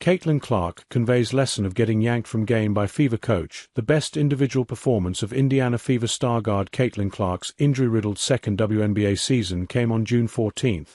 Caitlin Clark conveys lesson of getting yanked from game by Fever coach. The best individual performance of Indiana Fever star guard Caitlin Clark's injury-riddled second WNBA season came on June 14,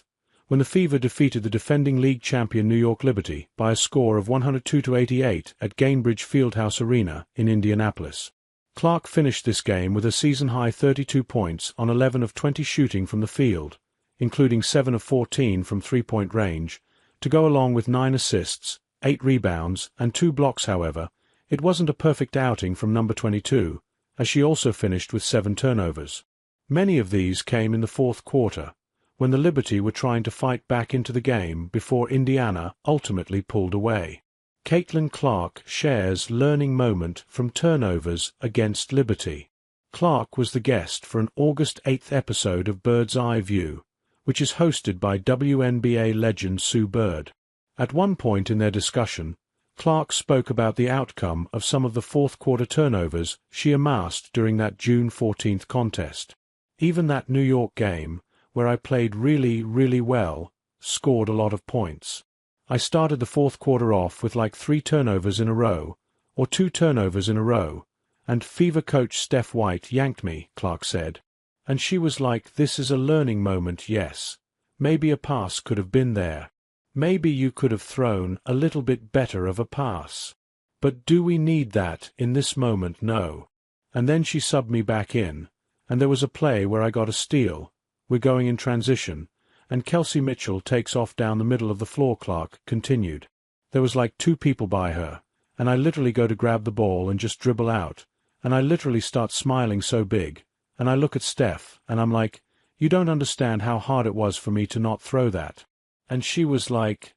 when the Fever defeated the defending league champion New York Liberty by a score of 102-88 at Gainbridge Fieldhouse Arena in Indianapolis. Clark finished this game with a season-high 32 points on 11 of 20 shooting from the field, including 7 of 14 from three-point range, to go along with 9 assists, 8 rebounds, and 2 blocks. However, it wasn't a perfect outing from number 22, as she also finished with 7 turnovers. Many of these came in the fourth quarter, when the Liberty were trying to fight back into the game before Indiana ultimately pulled away. Caitlin Clark shares learning moment from turnovers against Liberty. Clark was the guest for an August 8 episode of Bird's Eye View, which is hosted by WNBA legend Sue Bird. At one point in their discussion, Clark spoke about the outcome of some of the fourth-quarter turnovers she amassed during that June 14 contest. Even that New York game, where I played really well, scored a lot of points. I started the fourth quarter off with like 3 turnovers in a row, or 2 turnovers in a row, and Fever coach Steph White yanked me, Clark said. And she was like, this is a learning moment, yes. Maybe a pass could have been there. Maybe you could have thrown a little bit better of a pass. But do we need that in this moment? No. And then she subbed me back in, and there was a play where I got a steal. We're going in transition, and Kelsey Mitchell takes off down the middle of the floor. Clark continued. There was like 2 people by her, and I literally go to grab the ball and just dribble out, and I literally start smiling so big, and I look at Steph, and I'm like, you don't understand how hard it was for me to not throw that. And she was like,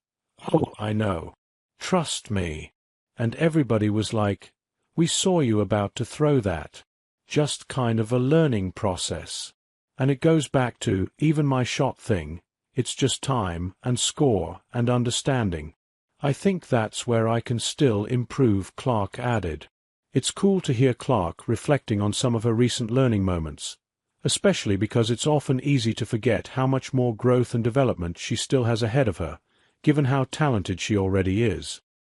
oh, I know. Trust me. And everybody was like, we saw you about to throw that. Just kind of a learning process. And it goes back to, even my shot thing, it's just time and score and understanding. I think that's where I can still improve, Clark added. It's cool to hear Clark reflecting on some of her recent learning moments, especially because it's often easy to forget how much more growth and development she still has ahead of her, given how talented she already is.